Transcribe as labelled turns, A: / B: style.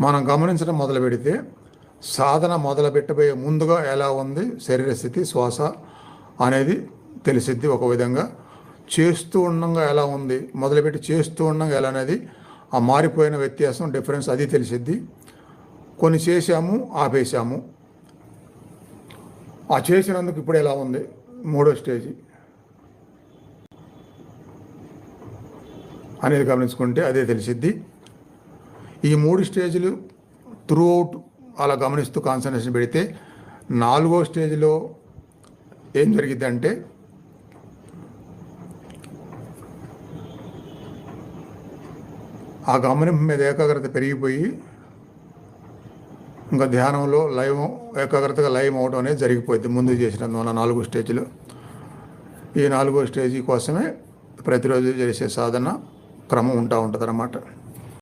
A: మనం గమనించడం మొదలు పెడితే సాధన మొదలు పెట్టబోయే ముందుగా ఎలా ఉంది శరీర స్థితి, శ్వాస అనేది తెలిసిద్ది. ఒక విధంగా చేస్తూ ఉండగా ఎలా ఉంది, మొదలుపెట్టి చేస్తూ ఉండగా ఎలా అనేది ఆ మారిపోయిన వ్యత్యాసం, డిఫరెన్స్ అది తెలిసిద్ది. కొన్ని చేశాము, ఆపేశాము, ఆ చేసినందుకు ఇప్పుడు ఎలా ఉంది, మూడో స్టేజీ అనేది గమనించుకుంటే అదే తెలిసిద్ది. ఈ 3 స్టేజ్లు త్రూ అవుట్ అలా గమనిస్తూ కాన్సన్ట్రేషన్ పెడితే 4వ స్టేజ్లో ఏం జరిగిద్ది అంటే ఆ గమనింపు మీద ఏకాగ్రత పెరిగిపోయి ఇంకా ధ్యానంలో ఏకాగ్రతగా లయం అవడం అనేది జరిగిపోయింది ముందు చేసినందువల్ల 4 స్టేజ్లో. ఈ 4వ స్టేజీ కోసమే ప్రతిరోజు చేసే సాధన క్రమం ఉంటుంది అన్నమాట.